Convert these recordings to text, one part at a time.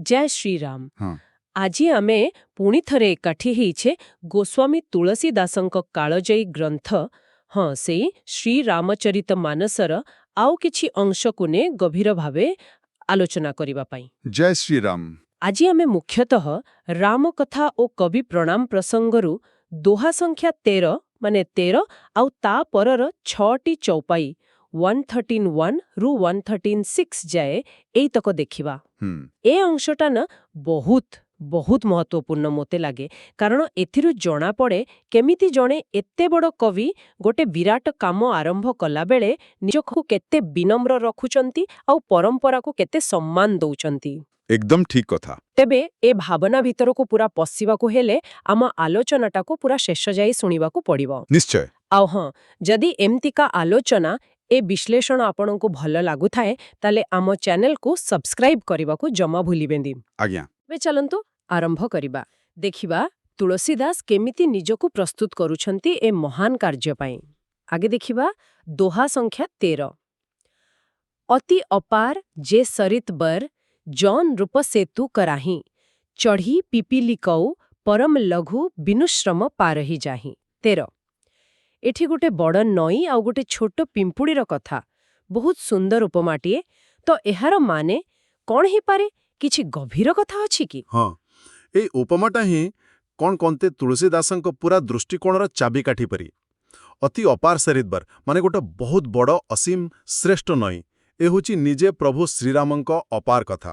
जय श्रीराम। हाँ ଆଜି ଆମେ ପୁଣି ଥରେ ଏକାଠି ହେଇଛେ ଗୋସ୍ୱାମୀ ତୁଳସୀଦାସଙ୍କ କାଳଜୟୀ ଗ୍ରନ୍ଥ ହଁ ସେଇ ଶ୍ରୀରାମଚରିତ ମାନସର ଆଉ କିଛି ଅଂଶକୁ ନେଇ ଗଭୀର ଭାବେ ଆଲୋଚନା କରିବା ପାଇଁ। ଜୟ ଶ୍ରୀରାମ। ଆଜି ଆମେ ମୁଖ୍ୟତଃ ରାମକଥା ଓ କବି ପ୍ରଣାମ ପ୍ରସଙ୍ଗରୁ ଦୋହା ସଂଖ୍ୟା 13 ମାନେ 13 ଆଉ ତା ପରର 6ଟି ଚୌପାଇ 113(1) ରୁ 113(6) ଯାଏ ଏଇତକ ଦେଖିବା। ଏ ଅଂଶଟା ନା ବହୁତ ମହତ୍ୱପୂର୍ଣ୍ଣ ମୋତେ ଲାଗେ, କାରଣ ଏଥିରୁ ଜଣାପଡ଼େ କେମିତି ଜଣେ ଏତେ ବଡ଼ କବି ଗୋଟେ ବିରାଟ କାମ ଆରମ୍ଭ କଲାବେଳେ ନିଜକୁ କେତେ ବିନମ୍ର ରଖୁଛନ୍ତି ଆଉ ପରମ୍ପରାକୁ କେତେ ସମ୍ମାନ ଦଉଛନ୍ତି। ଏକଦମ ଠିକ କଥା। ତେବେ ଏ ଭାବନା ଭିତରକୁ ପୁରା ପଶିବାକୁ ହେଲେ ଆମ ଆଲୋଚନାଟାକୁ ପୁରା ଶେଷ ଯାଇ ଶୁଣିବାକୁ ପଡ଼ିବ। ନିଶ୍ଚୟ। ଆଉ ହଁ, ଯଦି ଏମିତିକା ଆଲୋଚନା ଏ ବିଶ୍ଳେଷଣ ଆପଣଙ୍କୁ ଭଲ ଲାଗୁଥାଏ ତାହେଲେ ଆମ ଚ୍ୟାନେଲକୁ ସବସ୍କ୍ରାଇବ୍ କରିବାକୁ ଜମା ଭୁଲିବେନି। ଆଜ୍ଞା। ଏବେ ଚାଲନ୍ତୁ ଆରମ୍ଭ କରିବା। ଦେଖିବା ତୁଳସୀଦାସ କେମିତି ନିଜକୁ ପ୍ରସ୍ତୁତ କରୁଛନ୍ତି ଏ ମହାନ କାର୍ଯ୍ୟ ପାଇଁ। ଆଗେ ଦେଖିବା ଦୋହା ସଂଖ୍ୟା 13। ଅତି ଅପାର ଯେ ସରିତ बर जौन रूप सेतु कराही चढ़ी पिपीलिकऊ परम लघु ବିନୁଶ୍ରମ ପାରହି ଯାହିଁ। 13। ଏଠି ଗୋଟେ ବଡ଼ ନଈ ଆଉ ଗୋଟେ ଛୋଟ ପିମ୍ପୁଡ଼ିର କଥା। ବହୁତ ସୁନ୍ଦର ଉପମାଟିଏ। ତ ଏହାର ମାନେ କ'ଣ ହେଇପାରେ? କିଛି ଗଭୀର କଥା ଅଛି କି? ହଁ, ଏଇ ଉପମାଟା ହିଁ କ'ଣ କହନ୍ତି ତୁଳସୀଦାସଙ୍କ ପୁରା ଦୃଷ୍ଟିକୋଣର ଚାବିକାଠି ପରି। ଅତି ଅପାର ସରିଦ୍ବାର ମାନେ ଗୋଟେ ବହୁତ ବଡ଼ ଅସୀମ ଶ୍ରେଷ୍ଠ ନଈ। ଏ ହେଉଛି ନିଜେ ପ୍ରଭୁ ଶ୍ରୀରାମଙ୍କ ଅପାର କଥା।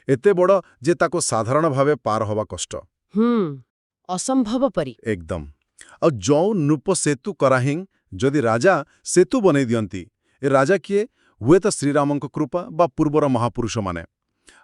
ଏତେ ବଡ଼ ଯେ ତାକୁ ସାଧାରଣ ଭାବେ ପାର ହେବା କଷ୍ଟ। ଅସମ୍ଭବ ପରି। ଏକଦମ। ଆଉ ଯଉଁ ନୃପ ସେତୁ କରାହିଁ, ଯଦି ରାଜା ସେତୁ ବନେଇ ଦିଅନ୍ତି, ଏ ରାଜା କିଏ? ହୁଏତ ଶ୍ରୀରାମଙ୍କ କୃପା ବା ପୂର୍ବର ମହାପୁରୁଷମାନେ।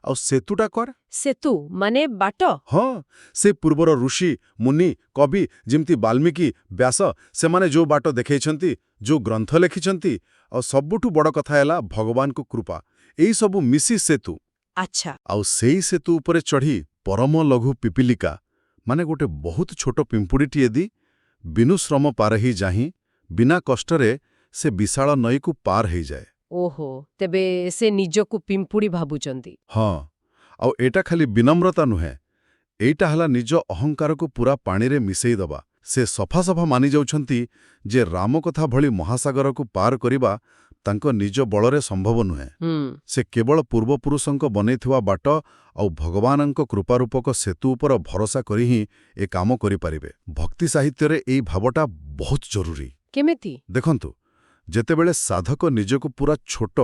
ଆଉ ସେତୁଟା କର? ସେତୁ ମାନେ ବାଟ? ହଁ, ସେ ପୂର୍ବର ଋଷି ମୁନି କବି ଯେମିତି ବାଲ୍ମୀକି ବ୍ୟାସ ସେମାନେ ଯେଉଁ ବାଟ ଦେଖାଇଛନ୍ତି, ଯେଉଁ ଗ୍ରନ୍ଥ ଲେଖିଛନ୍ତି, ଆଉ ସବୁଠୁ ବଡ଼ କଥା ହେଲା ଭଗବାନଙ୍କ କୃପା। ଏଇ ସବୁ ମିଶି ସେତୁ। ଆଚ୍ଛା। ଆଉ ସେଇ ସେତୁ ଉପରେ ଚଢ଼ି ପରମ ଲଘୁ ପିପିଲିକା ମାନେ ଗୋଟେ ବହୁତ ଛୋଟ ପିମ୍ପୁଡ଼ିଟିଏ ଦି ବିନୁଶ୍ରମ ପାର ହେଇ ଯାହିଁ, ବିନା କଷ୍ଟରେ ସେ ବିଶାଳ ନଈକୁ ପାର ହେଇଯାଏ। ଓହୋ, ତେବେ ସେ ନିଜକୁ ପିମ୍ପୁଡ଼ି ଭାବୁଛନ୍ତି? ହଁ, ଆଉ ଏଇଟା ଖାଲି ବିନମ୍ରତା ନୁହେଁ, ଏଇଟା ହେଲା ନିଜ ଅହଙ୍କାରକୁ ପୁରା ପାଣିରେ ମିଶେଇ ଦେବା। ସେ ସଫା ମାନି ଯାଉଛନ୍ତି ଯେ ରାମକଥା ଭଳି ମହାସାଗରକୁ ପାର କରିବା ତାଙ୍କ ନିଜ ବଳରେ ସମ୍ଭବ ନୁହେଁ। ସେ କେବଳ ପୂର୍ବପୁରୁଷଙ୍କ ବନେଇଥିବା ବାଟ ଆଉ ଭଗବାନଙ୍କ କୃପାରୂପକ ସେତୁ ଉପର ଭରସା କରି ହିଁ ଏ କାମ କରିପାରିବେ। ଭକ୍ତି ସାହିତ୍ୟରେ ଏଇ ଭାବଟା ବହୁତ ଜରୁରୀ। କେମିତି? ଦେଖନ୍ତୁ, ଯେତେବେଳେ ସାଧକ ନିଜକୁ ପୁରା ଛୋଟ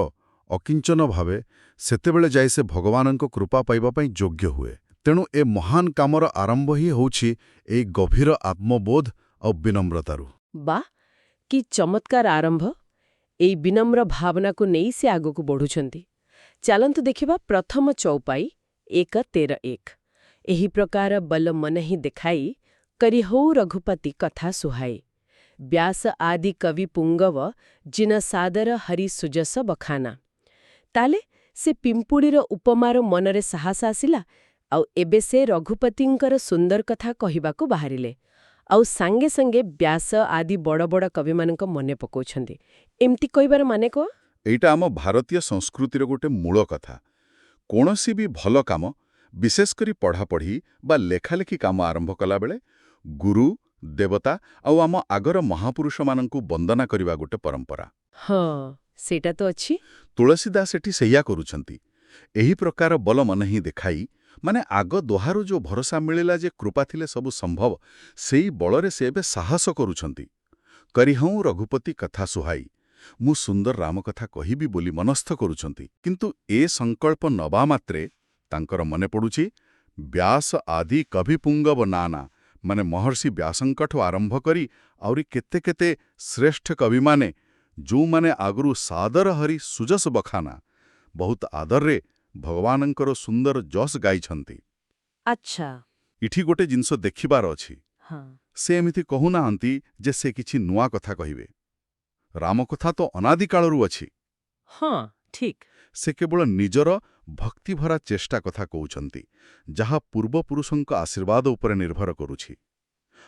ଅକିଞ୍ଚନ ଭାବେ, ସେତେବେଳେ ଯାଇ ସେ ଭଗବାନଙ୍କ କୃପା ପାଇବା ପାଇଁ ଯୋଗ୍ୟ ହୁଏ। ତେଣୁ ଏ ମହାନ କାମର ଆରମ୍ଭ ହିଁ ହେଉଛି ଏଇ ଗଭୀର ଆତ୍ମବୋଧ ଆଉ ବିନମ୍ରତାରୁ। ବାଃ, କି ଚମତ୍କାର ଆରମ୍ଭ! ଏଇ ବିନମ୍ର ଭାବନାକୁ ନେଇ ସେ ଆଗକୁ ବଢ଼ୁଛନ୍ତି। ଚାଲନ୍ତୁ ଦେଖିବା ପ୍ରଥମ ଚୌପାଇ 1:13-1। ଏହି ପ୍ରକାର ବଲ ମନହିଁ ଦେଖାଇ କରିହଉ ରଘୁପତି କଥା ସୁହାଇ ବ୍ୟାସ ଆଦି କବି ପୁଙ୍ଗବ ଜିନ ସାଦର ହରି ସୁଜସ ବଖାନା। ତାହେଲେ ସେ ପିମ୍ପୁଡ଼ିର ଉପମାର ମନରେ ସାହସ ଆସିଲା, ଆଉ ଏବେ ସେ ରଘୁପତିଙ୍କର ସୁନ୍ଦର କଥା କହିବାକୁ ବାହାରିଲେ। ଆଉ ସାଙ୍ଗେ ସାଙ୍ଗେ ବ୍ୟାସ ଆଦି ବଡ଼ ବଡ଼ କବିମାନଙ୍କ ମନେ ପକାଉଛନ୍ତି। ଏମିତି କହିବାର ମାନେ କ'ଣ? ଏଇଟା ଆମ ଭାରତୀୟ ସଂସ୍କୃତିର ଗୋଟେ ମୂଳ କଥା। କୌଣସି ବି ଭଲ କାମ, ବିଶେଷ କରି ପଢ଼ାପଢ଼ି ବା ଲେଖାଲେଖି କାମ ଆରମ୍ଭ କଲାବେଳେ ଗୁରୁ, ଦେବତା ଆଉ ଆମ ଆଗର ମହାପୁରୁଷମାନଙ୍କୁ ବନ୍ଦନା କରିବା ଗୋଟେ ପରମ୍ପରା। ହଁ, ସେଇଟା ତ ଅଛି। ତୁଳସୀଦାସ ଏଠି ସେଇଆ କରୁଛନ୍ତି। ଏହି ପ୍ରକାର ବଲ ମନ ହିଁ ଦେଖାଇ ମାନେ ଆଗ ଦୋହାରୁ ଯେଉଁ ଭରସା ମିଳିଲା ଯେ କୃପା ଥିଲେ ସବୁ ସମ୍ଭବ, ସେଇ ବଳରେ ସେ ଏବେ ସାହସ କରୁଛନ୍ତି। କରିହଉଁ ରଘୁପତି କଥା ସୁହାଇ, ମୁଁ ସୁନ୍ଦର ରାମ କଥା କହିବି ବୋଲି ମନସ୍ଥ କରୁଛନ୍ତି। କିନ୍ତୁ ଏ ସଂକଳ୍ପ ନବା ମାତ୍ରେ ତାଙ୍କର ମନେ ପଡ଼ୁଛି ବ୍ୟାସ ଆଦି କବି ପୁଙ୍ଗବ ନାନା ମାନେ ମହର୍ଷି ବ୍ୟାସଙ୍କଠୁ ଆରମ୍ଭ କରି ଆହୁରି କେତେ କେତେ ଶ୍ରେଷ୍ଠ କବିମାନେ ଯେଉଁମାନେ ଆଗରୁ ସାଦର ହରି ସୁଜସ ବଖାନା ବହୁତ ଆଦରରେ ଭଗବାନଙ୍କର ସୁନ୍ଦର ଯଶ ଗାଇଛନ୍ତି। ଆଚ୍ଛା। ଏଠି ଗୋଟେ ଜିନିଷ ଦେଖିବାର ଅଛି। ହଁ। ସେ ଏମିତି କହୁନାହାନ୍ତି ଯେ ସେ କିଛି ନୂଆ କଥା କହିବେ। ରାମକଥା ତ ଅନାଦିକାଳରୁ ଅଛି। ହଁ, ଠିକ୍। ସେ କେବଳ ନିଜର ଭକ୍ତିଭରା ଚେଷ୍ଟା କଥା କହୁଛନ୍ତି, ଯାହା ପୂର୍ବପୁରୁଷଙ୍କ ଆଶୀର୍ବାଦ ଉପରେ ନିର୍ଭର କରୁଛି।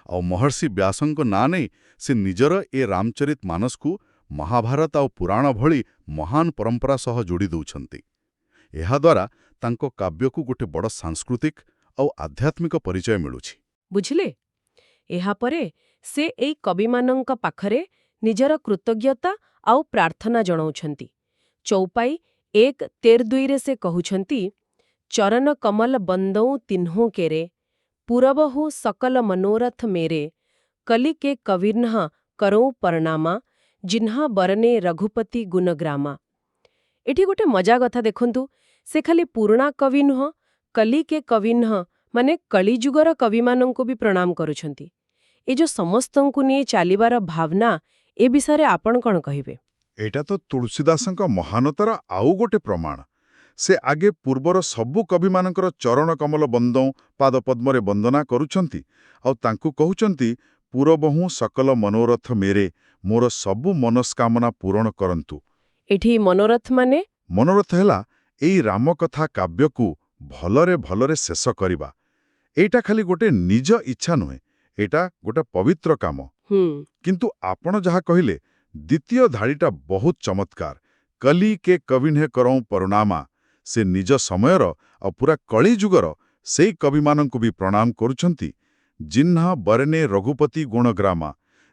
ଆଉ ମହର୍ଷି ବ୍ୟାସଙ୍କ ନାଁ ନେଇ ସେ ନିଜର ଏ ରାମଚରିତ ମାନସକୁ ମହାଭାରତ ଆଉ ପୁରାଣ ଭଳି ମହାନ ପରମ୍ପରା ସହ ଯୋଡ଼ି ଦେଉଛନ୍ତି। ଏହାଦ୍ୱାରା ତାଙ୍କ କାବ୍ୟକୁ ଗୋଟେ ବଡ଼ ସାଂସ୍କୃତିକ ଆଉ ଆଧ୍ୟାତ୍ମିକ ପରିଚୟ ମିଳୁଛି। ବୁଝିଲେ? ଏହାପରେ ସେ ଏଇ କବିମାନଙ୍କ ପାଖରେ ନିଜର କୃତଜ୍ଞତା ଆଉ ପ୍ରାର୍ଥନା ଜଣାଉଛନ୍ତି। ଚୌପାଇ 1:13-2ରେ ସେ କହୁଛନ୍ତି, ଚରଣ କମଲ ବନ୍ଦଉଁ ତିହ୍ନୋं କେରେ, ପୁରବହୁ ସକଲ ମନୋରଥ ମେରେ, କଲି କେ କବିର୍ନ୍ହ କରଉଁ ପ୍ରଣାମା, ଜିହ୍ନା ବରନେ ରଘୁପତି ଗୁଣଗ୍ରାମା। ଏଠି ଗୋଟେ ମଜା କଥା ଦେଖନ୍ତୁ, ସେ ଖାଲି ପୁରୁଣା କବି ନୁହଁ, କଲି କେ କବିର୍ନ୍ହ ମାନେ କଳିଯୁଗର କବିମାନଙ୍କୁ ବି ପ୍ରଣାମ କରୁଛନ୍ତି। ଏ ଯୋଉ ସମସ୍ତଙ୍କୁ ନେଇ ଚାଲିବାର ଭାବନା, ଏ ବିଷୟରେ ଆପଣ କ'ଣ କହିବେ? ଏଇଟା ତ ତୁଳସୀଦାସଙ୍କ ମହାନତାର ଆଉ ଗୋଟେ ପ୍ରମାଣ। ସେ ଆଗେ ପୂର୍ବର ସବୁ କବିମାନଙ୍କର ଚରଣ କମଲ ବନ୍ଦଉଁ ପାଦପଦ୍ମରେ ବନ୍ଦନା କରୁଛନ୍ତି, ଆଉ ତାଙ୍କୁ କହୁଛନ୍ତି, ପୁରବହୁଁ ସକଲ ମନୋରଥ ମେରେ, ମୋର ସବୁ ମନସ୍କାମନା ପୂରଣ କରନ୍ତୁ। ଏଠି ମନୋରଥ ମାନେ? ମନୋରଥ ହେଲା ଏଇ ରାମକଥା କାବ୍ୟକୁ ଭଲରେ ଭଲରେ ଶେଷ କରିବା। ଏଇଟା ଖାଲି ଗୋଟେ ନିଜ ଇଚ୍ଛା ନୁହେଁ, ଏଇଟା ଗୋଟେ ପବିତ୍ର କାମ। କିନ୍ତୁ ଆପଣ ଯାହା କହିଲେ, ଦ୍ୱିତୀୟ ଧାଡ଼ିଟା ବହୁତ ଚମତ୍କାର। କଲି କେ କବିନ୍ହେ କରଉଁ ପ୍ରଣାମା। ସେ ନିଜ ସମୟର ଆଉ ପୁରା କଳିଯୁଗର ସେଇ କବିମାନଙ୍କୁ ବି ପ୍ରଣାମ କରୁଛନ୍ତି। ଜିହ୍ନା ବରନେ ରଘୁପତି ଗୁଣଗ୍ରାମା,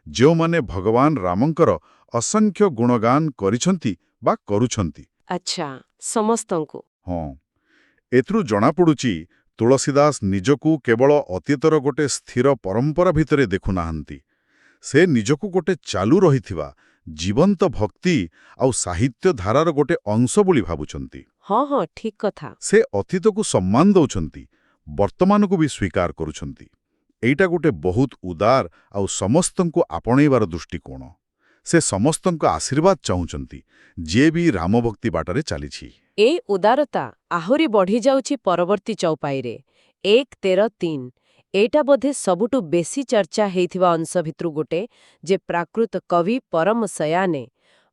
ଯେଉଁମାନେ ଭଗବାନ ରାମଙ୍କର ଅସଂଖ୍ୟ ଗୁଣଗାନ କରିଛନ୍ତି ବା କରୁଛନ୍ତି। ଆଚ୍ଛା, ସମସ୍ତଙ୍କୁ। ହଁ, ଏଥିରୁ ଜଣାପଡ଼ୁଛି ତୁଳସୀଦାସ ନିଜକୁ କେବଳ ଅତୀତର ଗୋଟେ ସ୍ଥିର ପରମ୍ପରା ଭିତରେ ଦେଖୁନାହାନ୍ତି। ସେ ନିଜକୁ ଗୋଟେ ଚାଲୁ ରହିଥିବା ଜୀବନ୍ତ ଭକ୍ତି ଆଉ ସାହିତ୍ୟ ଧାରାର ଗୋଟେ ଅଂଶ ବୋଲି ଭାବୁଛନ୍ତି। ହଁ ହଁ, ଠିକ୍ କଥା। ସେ ଅତୀତକୁ ସମ୍ମାନ ଦେଉଛନ୍ତି, ବର୍ତ୍ତମାନକୁ ବି ସ୍ୱୀକାର କରୁଛନ୍ତି। ଏଇଟା ଗୋଟେ ବହୁତ ଉଦାର ଆଉ ସମସ୍ତଙ୍କୁ ଆପଣେଇବାର ଦୃଷ୍ଟିକୋଣ। ସେ ସମସ୍ତଙ୍କ ଆଶୀର୍ବାଦ ଚାହୁଁଛନ୍ତି, ଯିଏ ବି ରାମଭକ୍ତି ବାଟରେ ଚାଲିଛି। ଏଇ ଉଦାରତା ଆହୁରି ବଢ଼ିଯାଉଛି ପରବର୍ତ୍ତୀ ଚୌପାଇରେ 1:13-3। ଏଇଟା ବୋଧେ ସବୁଠୁ ବେଶି ଚର୍ଚ୍ଚା ହେଇଥିବା ଅଂଶ ଭିତରୁ ଗୋଟେ, ଯେ ପ୍ରାକୃତ କବି ପରମ ସୟାନେ,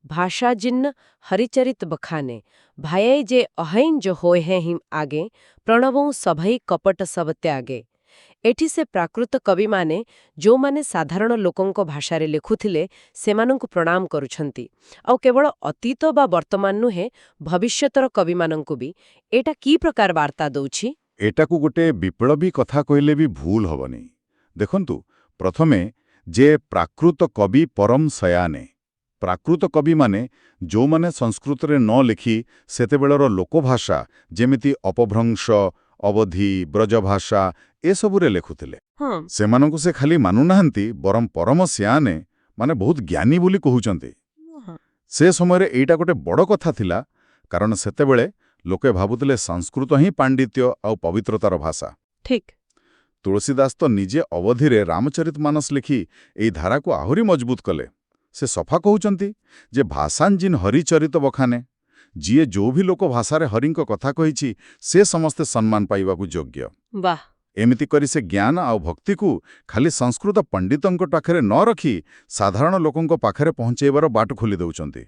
ଭାଷାଜିନ୍ନ ହରିଚରିତ ବଖାନେ, ଭାଇ ଯେ ଅହୈଂ ଯୋ ହୋଏ हैं हिम आगे, ପ୍ରଣବୋं ସଭଇ କପଟ ସବ ତ୍ୟାଗେ। ଏଠି ସେ ପ୍ରାକୃତ କବିମାନେ, ଯୋଉମାନେ ସାଧାରଣ ଲୋକଙ୍କ ଭାଷାରେ ଲେଖୁଥିଲେ, ସେମାନଙ୍କୁ ପ୍ରଣାମ କରୁଛନ୍ତି। ଆଉ କେବଳ ଅତୀତ ବା ବର୍ତ୍ତମାନ ନୁହେଁ, ଭବିଷ୍ୟତର କବିମାନଙ୍କୁ ବି। ଏଇଟା କି ପ୍ରକାର ବାର୍ତ୍ତା ଦଉଛି? ଏଟାକୁ ଗୋଟେ ବିପ୍ଳବୀ କଥା କହିଲେ ବି ଭୁଲ ହବନି। ଦେଖନ୍ତୁ, ପ୍ରଥମେ ଯେ ପ୍ରାକୃତ କବି ପରମ ସୟାନେ। ପ୍ରାକୃତ କବିମାନେ, ଯୋଉମାନେ ସଂସ୍କୃତରେ ନ ଲେଖି ସେତେବେଳର ଲୋକଭାଷା ଯେମିତି ଅପଭ୍ରଂଶ, ଅବଧି, ବ୍ରଜଭାଷା ଏସବୁରେ ଲେଖୁଥିଲେ। ସେମାନଙ୍କୁ ସେ ଖାଲି ମାନୁନାହାନ୍ତି, ବରଂ ପରମ ସୟାନେ ମାନେ ବହୁତ ଜ୍ଞାନୀ ବୋଲି କହୁଛନ୍ତି। ସେ ସମୟରେ ଏଇଟା ଗୋଟେ ବଡ଼ କଥା ଥିଲା, କାରଣ ସେତେବେଳେ ଲୋକେ ଭାବୁଥିଲେ ସଂସ୍କୃତ ହିଁ ପାଣ୍ଡିତ୍ୟ ଆଉ ପବିତ୍ରତାର ଭାଷା। ଠିକ୍। ତୁଳସୀଦାସ ତ ନିଜେ ଅବଧିରେ ରାମଚରିତମାନସ ଲେଖି ଏଇ ଧାରାକୁ ଆହୁରି ମଜବୁତ କଲେ। ସେ ସଫା କହୁଛନ୍ତି ଯେ ଭାଷାଞ୍ଜିନ୍ ହରିଚରିତ ବଖାନେ, ଯିଏ ଯୋଉ ବି ଲୋକ ଭାଷାରେ ହରିଙ୍କ କଥା କହିଛି, ସେ ସମସ୍ତେ ସମ୍ମାନ ପାଇବାକୁ ଯୋଗ୍ୟ। ବାଃ। ଏମିତି କରି ସେ ଜ୍ଞାନ ଆଉ ଭକ୍ତିକୁ ଖାଲି ସଂସ୍କୃତ ପଣ୍ଡିତଙ୍କ ପାଖରେ ନ ରଖି ସାଧାରଣ ଲୋକଙ୍କ ପାଖରେ ପହଞ୍ଚାଇବାର ବାଟ ଖୋଲି ଦେଉଛନ୍ତି।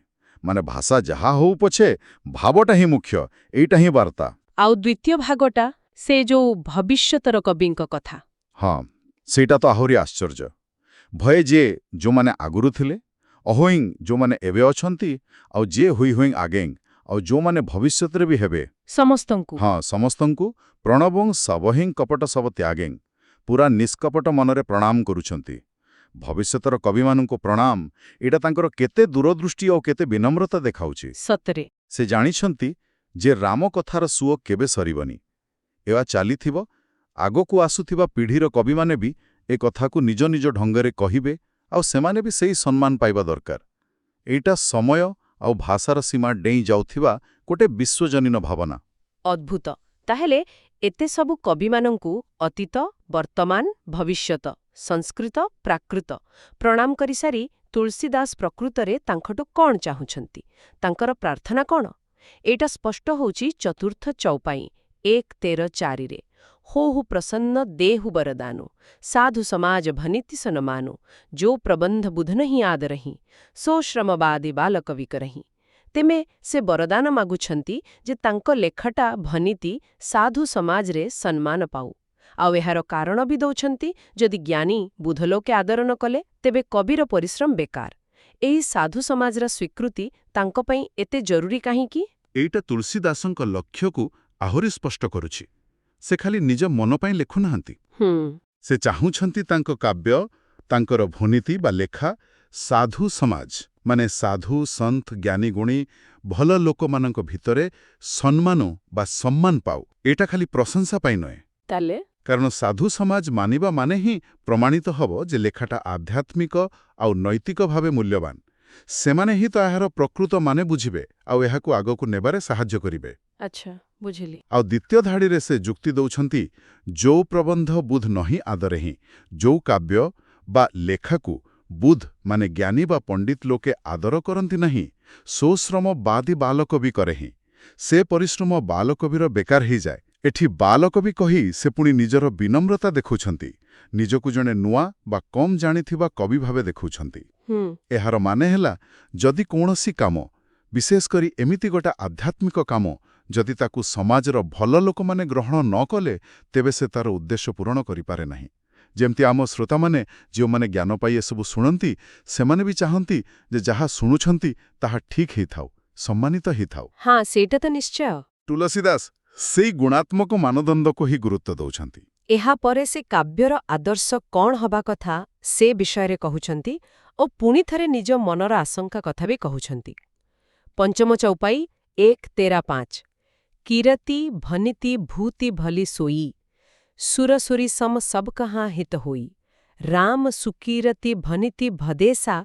ମାନେ ଭାଷା ଯାହା ହଉ ପଛେ ଭାବଟା ହିଁ ମୁଖ୍ୟ, ଏଇଟା ହିଁ ବାର୍ତ୍ତା। ଆଉ ଦ୍ୱିତୀୟ ଭାଗଟା, ସେ ଯୋଉ ଭବିଷ୍ୟତର କବିଙ୍କ କଥା। ହଁ, ସେଇଟା ତ ଆହୁରି ଆଶ୍ଚର୍ଯ୍ୟ। ଭୟ ଯିଏ ଯୋଉମାନେ ଆଗରୁ ଥିଲେ, ଅହୋଇଂ ଯୋଉମାନେ ଏବେ ଅଛନ୍ତି, ଆଉ ଯିଏ ହୁଇ ହୁଇଁ ଆଗେଂ, ଆଉ ଯୋଉମାନେ ଭବିଷ୍ୟତରେ ବି ହେବେ। ସମସ୍ତଙ୍କୁ। ହଁ, ସମସ୍ତଙ୍କୁ ପ୍ରଣବଂ ସବହିଂ କପଟ ସବ ତ୍ୟାଗେଂ, ପୁରା ନିଷ୍କପଟ ମନରେ ପ୍ରଣାମ କରୁଛନ୍ତି। ଭବିଷ୍ୟତର କବିମାନଙ୍କୁ ପ୍ରଣାମ, ଏଇଟା ତାଙ୍କର କେତେ ଦୂରଦୃଷ୍ଟି ଆଉ କେତେ ବିନମ୍ରତା ଦେଖାଉଛି। ସତରେ। ସେ ଜାଣିଛନ୍ତି ଯେ ରାମ କଥାର ସୁଅ କେବେ ସରିବନି। ଏହା ଚାଲିଥିବ, ଆଗକୁ ଆସୁଥିବା ପିଢ଼ିର କବିମାନେ ବି ଏ କଥାକୁ ନିଜ ନିଜ ଢଙ୍ଗରେ କହିବେ, ଆଉ ସେମାନେ ବି ସେଇ ସମ୍ମାନ ପାଇବା ଦରକାର। ଏଇଟା ସମୟ ଆଉ ଭାଷାର ସୀମା ଡେଇଁ ଯାଉଥିବା ଗୋଟେ ବିଶ୍ୱଜନୀନ ଭାବନା। ଅଦ୍ଭୁତ। ତାହେଲେ ଏତେ ସବୁ କବିମାନଙ୍କୁ ଅତୀତ, ବର୍ତ୍ତମାନ, ଭବିଷ୍ୟତ, ସଂସ୍କୃତ, ପ୍ରାକୃତ ପ୍ରଣାମ କରିସାରି ତୁଳସୀଦାସ ପ୍ରକୃତରେ ତାଙ୍କଠୁ କ'ଣ ଚାହୁଁଛନ୍ତି? ତାଙ୍କର ପ୍ରାର୍ଥନା କ'ଣ? ଏଇଟା ସ୍ପଷ୍ଟ ହେଉଛି ଚତୁର୍ଥ ଚୌପାଇ 1:13-4ରେ। ହୋ ପ୍ରସନ୍ନ ଦେହୁ ବରଦାନୁ, ସାଧୁ ସମାଜ ଭନିତି ସନମାନୁ, ଯୋ ପ୍ରବନ୍ଧ ବୁଧନ ହିଁ ଆଦରହିଁ, ସୋ ଶ୍ରମବାଦୀ ବାଲକବି କରହିଁ। ତେମେ ସେ ବରଦାନ ମାଗୁଛନ୍ତି ଯେ ତାଙ୍କ ଲେଖାଟା ଭନିତି ସାଧୁ ସମାଜରେ ସମ୍ମାନ ପାଉ। ଆଉ ଏହାର କାରଣ ବି ଦଉଛନ୍ତି, ଯଦି ଜ୍ଞାନୀ ବୁଧଲୋକେ ଆଦର ନ କଲେ, ତେବେ କବିର ପରିଶ୍ରମ ବେକାର। ଏହି ସାଧୁ ସମାଜର ସ୍ୱୀକୃତି ତାଙ୍କ ପାଇଁ ଏତେ ଜରୁରୀ କାହିଁକି? ଏଇଟା ତୁଳସୀଦାସଙ୍କ ଲକ୍ଷ୍ୟକୁ ଆହୁରି ସ୍ପଷ୍ଟ କରୁଛି ସେ ଖାଲି ନିଜ ମନ ପାଇଁ ଲେଖୁନାହାନ୍ତି। ସେ ଚାହୁଁଛନ୍ତି ତାଙ୍କ କାବ୍ୟ, ତାଙ୍କର ଭୂନୀତି ବା ଲେଖା ସାଧୁ ସମାଜ ମାନେ ସାଧୁ, ସନ୍ଥ, ଜ୍ଞାନୀଗୁଣୀ, ଭଲ ଲୋକମାନଙ୍କ ଭିତରେ ସମ୍ମାନ ପାଉ। ଏଇଟା ଖାଲି ପ୍ରଶଂସା ପାଇଁ ନୁହେଁ, ତାଲେ କାରଣ ସାଧୁ ସମାଜ ମାନିବା ମାନେ ହିଁ ପ୍ରମାଣିତ ହେବ ଯେ ଲେଖାଟା ଆଧ୍ୟାତ୍ମିକ ଆଉ ନୈତିକ ଭାବେ ମୂଲ୍ୟବାନ। ସେମାନେ ହିଁ ତ ଏହାର ପ୍ରକୃତ ମାନେ ବୁଝିବେ ଆଉ ଏହାକୁ ଆଗକୁ ନେବାରେ ସାହାଯ୍ୟ କରିବେ। ଆଚ୍ଛା, ବୁଝିଲି। ଆଉ ଦ୍ୱିତୀୟ ଧାଡ଼ିରେ ସେ ଯୁକ୍ତି ଦେଉଛନ୍ତି, ଯୋଉ ପ୍ରବନ୍ଧ ବୁଧ ନହିଁ ଆଦରେ ହିଁ, ଯୋଉ କାବ୍ୟ ବା ଲେଖାକୁ ବୁଧ ମାନେ ଜ୍ଞାନୀ ବା ପଣ୍ଡିତ ଲୋକେ ଆଦର କରନ୍ତି ନାହିଁ, ସୋଶ୍ରମ ବାଦି ବାଲକବି କରେ ହିଁ, ସେ ପରିଶ୍ରମ ବାଲକବିର ବେକାର ହେଇଯାଏ। ଏଠି ବାଲକବି କହି ସେ ପୁଣି ନିଜର ବିନମ୍ରତା ଦେଖାଉଛନ୍ତି, ନିଜକୁ ଜଣେ ନୂଆ ବା କମ୍ ଜାଣିଥିବା କବି ଭାବେ ଦେଖାଉଛନ୍ତି। ଏହାର ମାନେ ହେଲା, ଯଦି କୌଣସି କାମ, ବିଶେଷ କରି ଏମିତି ଗୋଟେ ଆଧ୍ୟାତ୍ମିକ କାମ, ଯଦି ତାକୁ ସମାଜର ଭଲ ଲୋକମାନେ ଗ୍ରହଣ ନ କଲେ, ତେବେ ସେ ତାର ଉଦ୍ଦେଶ୍ୟ ପୂରଣ କରିପାରେ ନାହିଁ। ଯେମିତି ଆମ ଶ୍ରୋତାମାନେ ଯେଉଁମାନେ ଜ୍ଞାନ ପାଇ ଏସବୁ ଶୁଣନ୍ତି, ସେମାନେ ବି ଚାହାନ୍ତି ଯେ ଯାହା ଶୁଣୁଛନ୍ତି ତାହା ଠିକ୍ ହେଇଥାଉ, ସମ୍ମାନିତ ହେଇଥାଉ। ହଁ, ସେଇଟା ତ ନିଶ୍ଚୟ। ତୁଳସୀଦାସ ସେଇ ଗୁଣାତ୍ମକ ମାନଦଣ୍ଡକୁ ହିଁ ଗୁରୁତ୍ୱ ଦେଉଛନ୍ତି। ଏହାପରେ ସେ କାବ୍ୟର ଆଦର୍ଶ କ'ଣ ହେବା କଥା ସେ ବିଷୟରେ କହୁଛନ୍ତି ଓ ପୁଣିଥରେ ନିଜ ମନର ଆଶଙ୍କା କଥା ବି କହୁଛନ୍ତି। ପଞ୍ଚମ ଚୌପାଇ 1-13-5 କିରତି ଭନିତି ଭୂତି ଭଲି ସୋଇ ସୁରସୁରି ସମ ସବ କହାଁ ହିତ ହୋଇ ରାମ ସୁକିରତି ଭନିତି ଭଦେଶା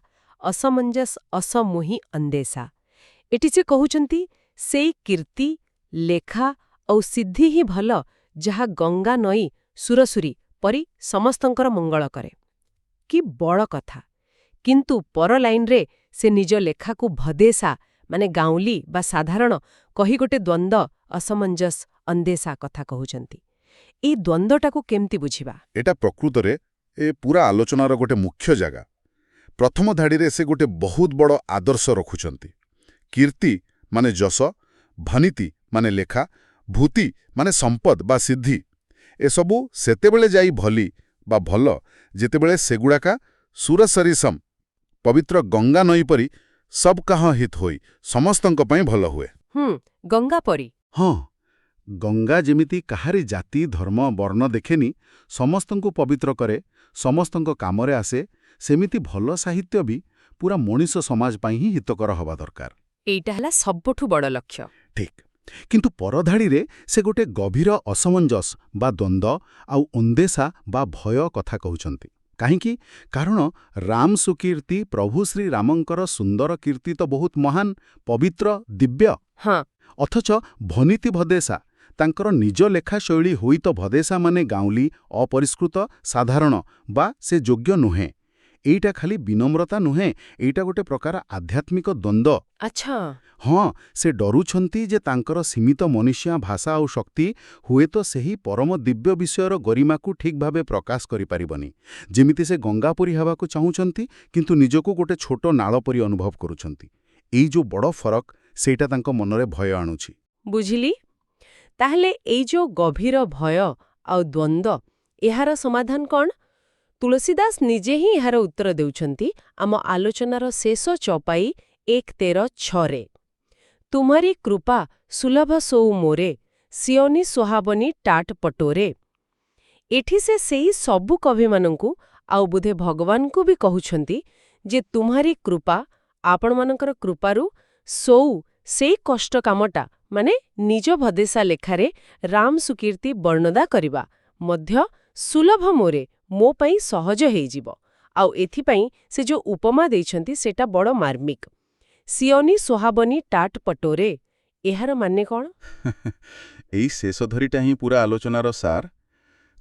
ଅସମଞ୍ଜସ ଅସମୋହି ଅନ୍ଦେଶା। ଏଠି ସେ କହୁଛନ୍ତି ସେଇ କୀର୍ତ୍ତି, ଲେଖା ଆଉ ସିଦ୍ଧି ହିଁ ଭଲ ଯାହା ଗଙ୍ଗା ନଈ ସୁରସୁରି ପରି ସମସ୍ତଙ୍କର ମଙ୍ଗଳ କରେ। କି ବଡ଼ କଥା! କିନ୍ତୁ ପର ଲାଇନରେ ସେ ନିଜ ଲେଖାକୁ ଭଦେଶା ମାନେ ଗାଉଁଲି ବା ସାଧାରଣ କହି ଗୋଟେ ଦ୍ୱନ୍ଦ୍ୱ ଅସମଞ୍ଜସ ଅନ୍ଦେଶା କଥା କହୁଛନ୍ତି। ଏଇ ଦ୍ୱନ୍ଦ୍ୱଟାକୁ କେମିତି ବୁଝିବା? ଏଟା ପ୍ରକୃତରେ ପୁରା ଆଲୋଚନାର ଗୋଟେ ମୁଖ୍ୟ ଜାଗା। ପ୍ରଥମ ଧାଡ଼ିରେ ସେ ଗୋଟେ ବହୁତ ବଡ଼ ଆଦର୍ଶ ରଖୁଛନ୍ତି। କୀର୍ତ୍ତି ମାନେ ଯଶ, ଭନିତି ମାନେ ଲେଖା, ଭୂତି ମାନେ ସମ୍ପଦ ବା ସିଦ୍ଧି, ଏସବୁ ସେତେବେଳେ ଯାଇ ଭଲି ବା ଭଲ ଯେତେବେଳେ ସେଗୁଡ଼ାକା ସୁରସରିସମ୍ ପବିତ୍ର ଗଙ୍ଗା ନଈ ପରି ସବ୍ କାହାଁ ହିତ୍ ହୋଇ ସମସ୍ତଙ୍କ ପାଇଁ ଭଲ ହୁଏ। ଗଙ୍ଗା ପରି। ହଁ, ଗଙ୍ଗା ଯେମିତି କାହାରି ଜାତି, ଧର୍ମ, ବର୍ଣ୍ଣ ଦେଖେନି, ସମସ୍ତଙ୍କୁ ପବିତ୍ର କରେ, ସମସ୍ତଙ୍କ କାମରେ ଆସେ, ସେମିତି ଭଲ ସାହିତ୍ୟ ବି ପୁରା ମଣିଷ ସମାଜ ପାଇଁ ହିଁ ହିତକର ହେବା ଦରକାର। ଏଇଟା ହେଲା ସବୁଠୁ ବଡ଼ ଲକ୍ଷ୍ୟ। ଠିକ୍। କିନ୍ତୁ ପରଧାଡ଼ିରେ ସେ ଗୋଟେ ଗଭୀର ଅସମଞ୍ଜସ ବା ଦ୍ୱନ୍ଦ୍ୱ ଆଉ ଅନ୍ଦେଶା ବା ଭୟ କଥା କହୁଛନ୍ତି। କାହିଁକି? କାରଣ ରାମ ସୁକୀର୍ତ୍ତି, ପ୍ରଭୁ ଶ୍ରୀରାମଙ୍କର ସୁନ୍ଦର କୀର୍ତ୍ତି ତ ବହୁତ ମହାନ, ପବିତ୍ର, ଦିବ୍ୟ। ହଁ। ଅଥଚ ଭନିତି ଭଦେଶା, ତାଙ୍କର ନିଜ ଲେଖା ଶୈଳୀ ହୋଇତ ଭଦେଶା ମାନେ ଗାଉଁଲି, ଅପରିଷ୍କୃତ, ସାଧାରଣ ବା ସେ ଯୋଗ୍ୟ ନୁହେଁ। ଏଇଟା ଖାଲି ବିନମ୍ରତା ନୁହେଁ, ଏଇଟା ଗୋଟେ ପ୍ରକାର ଆଧ୍ୟାତ୍ମିକ ଦ୍ୱନ୍ଦ୍ୱ। ଆଚ୍ଛା। ହଁ, ସେ ଡରୁଛନ୍ତି ଯେ ତାଙ୍କର ସୀମିତ ମନୁଷ୍ୟା ଭାଷା ଆଉ ଶକ୍ତି ହୁଏତ ସେହି ପରମ ଦିବ୍ୟ ବିଷୟର ଗରିମାକୁ ଠିକ୍ ଭାବେ ପ୍ରକାଶ କରିପାରିବନି। ଯେମିତି ସେ ଗଙ୍ଗା ପରି ହେବାକୁ ଚାହୁଁଛନ୍ତି, କିନ୍ତୁ ନିଜକୁ ଗୋଟେ ଛୋଟ ନାଳ ପରି ଅନୁଭବ କରୁଛନ୍ତି। ଏଇ ଯୋଉ ବଡ଼ ଫରକ, ସେଇଟା ତାଙ୍କ ମନରେ ଭୟ ଆଣୁଛି। ବୁଝିଲି। ତାହେଲେ ଏଇ ଯୋଉ ଗଭୀର ଭୟ ଆଉ ଦ୍ୱନ୍ଦ୍ୱ, ଏହାର ସମାଧାନ କ'ଣ? ତୁଳସୀଦାସ ନିଜେ ହିଁ ଏହାର ଉତ୍ତର ଦେଉଛନ୍ତି ଆମ ଆଲୋଚନାର ଶେଷ ଚୌପାଇ 1-13-6ରେ। ତୁମରି କୃପା ସୁଲଭ ସୋଉ ମୋରେ ସିଓନି ସୁହାବନି ଟାଟ ପଟୋରେ। ଏଠି ସେ ସେଇ ସବୁ କବିମାନଙ୍କୁ ଆଉ ବୋଧେ ଭଗବାନଙ୍କୁ ବି କହୁଛନ୍ତି ଯେ ତୁମ୍ହାରି କୃପା, ଆପଣମାନଙ୍କର କୃପାରୁ ସୋଉ ସେଇ କଷ୍ଟ କାମଟା ମାନେ ନିଜ ଭଦେଶା ଲେଖାରେ ରାମ ସୁକୀର୍ତ୍ତି ବର୍ଣ୍ଣନା କରିବା ମଧ୍ୟ ସୁଲଭ ମୋରେ ମୋ ପାଇଁ ସହଜ ହେଇଯିବ। ଆଉ ଏଥିପାଇଁ ସେ ଯୋଉ ଉପମା ଦେଇଛନ୍ତି ସେଟା ବଡ଼ ମାର୍ମିକ। ସିଓନି ସୁହାବନି ଟାଟ ପଟୋରେ, ଏହାର ମାନେ କ'ଣ? ଏଇ ଶେଷ ଧରିଟା ହିଁ ପୁରା ଆଲୋଚନାର ସାର।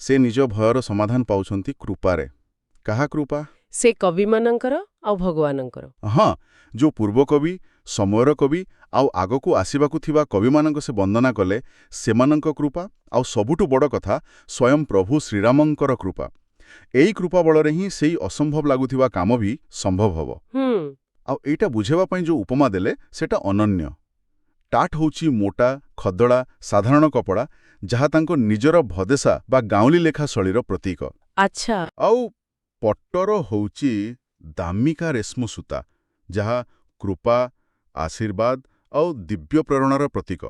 ସେ ନିଜ ଭୟର ସମାଧାନ ପାଉଛନ୍ତି କୃପାରେ। କାହା କୃପା? ସେ କବିମାନଙ୍କର ଆଉ ଭଗବାନଙ୍କର। ହଁ, ଯୋଉ ପୂର୍ବ କବି, ସମୟର କବି ଆଉ ଆଗକୁ ଆସିବାକୁ ଥିବା କବିମାନଙ୍କୁ ସେ ବନ୍ଦନା କଲେ, ସେମାନଙ୍କ କୃପା, ଆଉ ସବୁଠୁ ବଡ଼ କଥା ସ୍ୱୟଂ ପ୍ରଭୁ ଶ୍ରୀରାମଙ୍କର କୃପା। ଏଇ କୃପା ବଳରେ ହିଁ ସେଇ ଅସମ୍ଭବ ଲାଗୁଥିବା କାମ ବି ସମ୍ଭବ ହେବ। ଆଉ ଏଇଟା ବୁଝେଇବା ପାଇଁ ଯୋଉ ଉପମା ଦେଲେ ସେଟା ଅନନ୍ୟ। ଟାଟ ହେଉଛି ମୋଟା, ଖଦଡ଼ା, ସାଧାରଣ କପଡ଼ା, ଯାହା ତାଙ୍କ ନିଜର ଭଦେଶା ବା ଗାଉଁଲି ଲେଖା ଶୈଳୀର ପ୍ରତୀକ। ଆଚ୍ଛା। ଆଉ ପଟ୍ଟର ହେଉଛି ଦାମିକା ରେଶମ ସୂତା, ଯାହା କୃପା, ଆଶୀର୍ବାଦ ଆଉ ଦିବ୍ୟ ପ୍ରେରଣାର ପ୍ରତୀକ।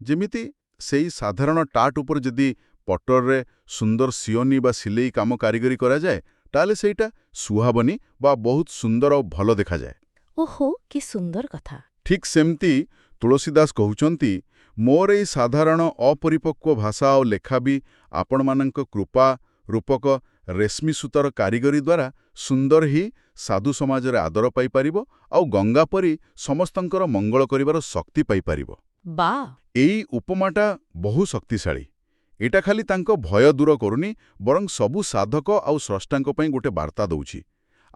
ଯେମିତି ସେଇ ସାଧାରଣ ଟାଟ୍ ଉପରେ ଯଦି ପଟରରେ ସୁନ୍ଦର ସିଓନି ବା ସିଲେଇ କାମ କାରିଗରୀ କରାଯାଏ, ତାହେଲେ ସେଇଟା ସୁହାବନୀ ବା ବହୁତ ସୁନ୍ଦର ଆଉ ଭଲ ଦେଖାଯାଏ। ଓହୋ, କି ସୁନ୍ଦର କଥା। ଠିକ୍ ସେମିତି ତୁଳସୀଦାସ କହୁଛନ୍ତି, ମୋର ଏଇ ସାଧାରଣ ଅପରିପକ୍ୱ ଭାଷା ଆଉ ଲେଖା ବି ଆପଣମାନଙ୍କ କୃପା ରୂପକ ରେଶମୀ ସୂତାର କାରିଗରୀ ଦ୍ୱାରା ସୁନ୍ଦର ହିଁ ସାଧୁ ସମାଜରେ ଆଦର ପାଇପାରିବ ଆଉ ଗଙ୍ଗା ପରି ସମସ୍ତଙ୍କର ମଙ୍ଗଳ କରିବାର ଶକ୍ତି ପାଇପାରିବ। ବା, ଏଇ ଉପମାଟା ବହୁ ଶକ୍ତିଶାଳୀ। ଏଇଟା ଖାଲି ତାଙ୍କ ଭୟ ଦୂର କରୁନି, ବରଂ ସବୁ ସାଧକ ଆଉ ସ୍ରଷ୍ଟାଙ୍କ ପାଇଁ ଗୋଟେ ବାର୍ତ୍ତା ଦଉଛି।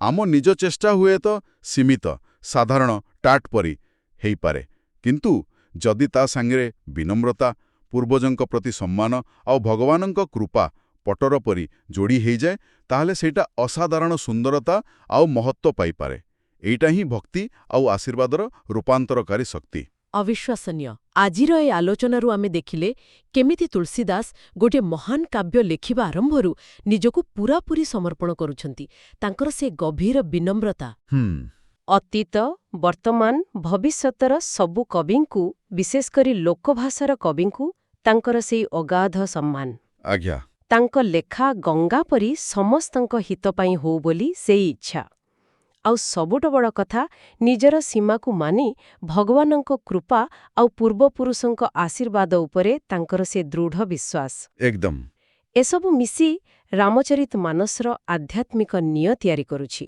ଆମ ନିଜ ଚେଷ୍ଟା ହୁଏତ ସୀମିତ, ସାଧାରଣ ଟାଟ୍ ପରି ହେଇପାରେ, କିନ୍ତୁ ଯଦି ତା ସାଙ୍ଗରେ ବିନମ୍ରତା, ପୂର୍ବଜଙ୍କ ପ୍ରତି ସମ୍ମାନ ଆଉ ଭଗବାନଙ୍କ କୃପା ପଟର ପରି ଯୋଡ଼ି ହେଇଯାଏ, ତାହେଲେ ସେଇଟା ଅସାଧାରଣ ସୁନ୍ଦରତା ଆଉ ମହତ୍ତ୍ୱ ପାଇପାରେ। ଏଇଟା ହିଁ ଭକ୍ତି ଆଉ ଆଶୀର୍ବାଦର ରୂପାନ୍ତରକାରୀ ଶକ୍ତି। ଅବିଶ୍ୱାସନୀୟ। ଆଜିର ଏ ଆଲୋଚନାରୁ ଆମେ ଦେଖିଲେ କେମିତି ତୁଳସୀଦାସ ଗୋଟିଏ ମହାନ କାବ୍ୟ ଲେଖିବା ଆରମ୍ଭରୁ ନିଜକୁ ପୂରାପୂରି ସମର୍ପଣ କରୁଛନ୍ତି। ତାଙ୍କର ସେ ଗଭୀର ବିନମ୍ରତା ଅତୀତ, ବର୍ତ୍ତମାନ, ଭବିଷ୍ୟତର ସବୁ କବିଙ୍କୁ, ବିଶେଷ କରି ଲୋକଭାଷାର କବିଙ୍କୁ ତାଙ୍କର ସେଇ ଅଗାଧ ସମ୍ମାନ। ଆଜ୍ଞା। ତାଙ୍କ ଲେଖା ଗଙ୍ଗା ପରି ସମସ୍ତଙ୍କ ହିତ ପାଇଁ ହଉ ବୋଲି ସେଇ ଇଚ୍ଛା। ଆଉ ସବୁଠୁ ବଡ଼ କଥା, ନିଜର ସୀମାକୁ ମାନି ଭଗବାନଙ୍କ କୃପା ଆଉ ପୂର୍ବପୁରୁଷଙ୍କ ଆଶୀର୍ବାଦ ଉପରେ ତାଙ୍କର ସେ ଦୃଢ଼ ବିଶ୍ୱାସ। ଏକଦମ। ଏସବୁ ମିଶି ରାମଚରିତ ମାନସର ଆଧ୍ୟାତ୍ମିକ ନିୟ ତିଆରି କରୁଛି।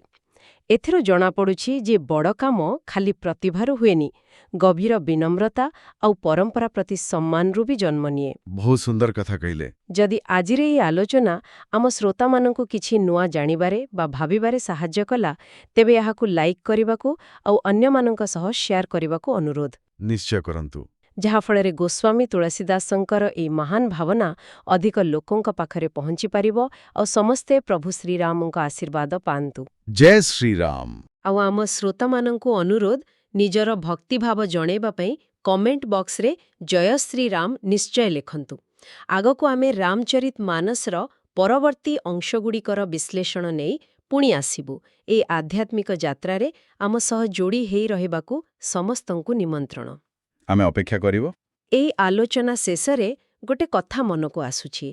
ଏଥିରୁ ଜଣାପଡ଼ୁଛି ଯେ ବଡ଼ କାମ ଖାଲି ପ୍ରତିଭାରୁ ହୁଏନି, ଗଭୀର ବିନମ୍ରତା ଆଉ ପରମ୍ପରା ପ୍ରତି ସମ୍ମାନରୁ ବି ଜନ୍ମ ନିଏ। ବହୁତ ସୁନ୍ଦର କଥା କହିଲେ। ଯଦି ଆଜିର ଏହି ଆଲୋଚନା ଆମ ଶ୍ରୋତାମାନଙ୍କୁ କିଛି ନୂଆ ଜାଣିବାରେ ବା ଭାବିବାରେ ସାହାଯ୍ୟ କଲା, ତେବେ ଏହାକୁ ଲାଇକ୍ କରିବାକୁ ଆଉ ଅନ୍ୟମାନଙ୍କ ସହ ସେୟାର କରିବାକୁ ଅନୁରୋଧ। ନିଶ୍ଚୟ କରନ୍ତୁ। ଯାହାଫଳରେ ଗୋସ୍ୱାମୀ ତୁଳସୀଦାସଙ୍କର ଏହି ମହାନ ଭାବନା ଅଧିକ ଲୋକଙ୍କ ପାଖରେ ପହଞ୍ଚିପାରିବ ଆଉ ସମସ୍ତେ ପ୍ରଭୁ ଶ୍ରୀରାମଙ୍କ ଆଶୀର୍ବାଦ ପାଆନ୍ତୁ। ଜୟ ଶ୍ରୀରାମ। ଆଉ ଆମ ଶ୍ରୋତାମାନଙ୍କୁ ଅନୁରୋଧ, ନିଜର ଭକ୍ତିଭାବ ଜଣାଇବା ପାଇଁ କମେଣ୍ଟ ବକ୍ସରେ ଜୟ ଶ୍ରୀରାମ ନିଶ୍ଚୟ ଲେଖନ୍ତୁ। ଆଗକୁ ଆମେ ରାମଚରିତ ମାନସର ପରବର୍ତ୍ତୀ ଅଂଶଗୁଡ଼ିକର ବିଶ୍ଳେଷଣ ନେଇ ପୁଣି ଆସିବୁ। ଏହି ଆଧ୍ୟାତ୍ମିକ ଯାତ୍ରାରେ ଆମ ସହ ଯୋଡ଼ି ହେଇ ରହିବାକୁ ସମସ୍ତଙ୍କୁ ନିମନ୍ତ୍ରଣ। ଆମେ ଅପେକ୍ଷା କରିବ। ଏହି ଆଲୋଚନା ଶେଷରେ ଗୋଟେ କଥା ମନକୁ ଆସୁଛି।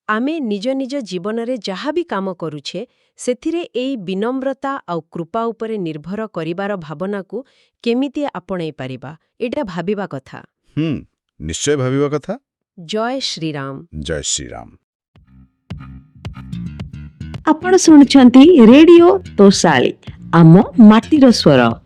ଆମେ ନିଜ ନିଜ ଜୀବନରେ ଯାହା ବି କାମ କରୁଛେ, ସେଥିରେ ଏଇ ବିନମ୍ରତା ଆଉ କୃପା ଉପରେ ନିର୍ଭର କରିବାର ଭାବନାକୁ କେମିତି ଆପଣେଇ ପାରିବା, ଏଇଟା ଭାବିବା କଥା। ନିଶ୍ଚୟ ଭାବିବା କଥା। ଜୟ ଶ୍ରୀରାମ। ଜୟ ଶ୍ରୀରାମ। ଆପଣ ଶୁଣୁଛନ୍ତି ରେଡିଓ ତୋଷାଳୀ, ଆମ ମାଟିର ସ୍ୱର।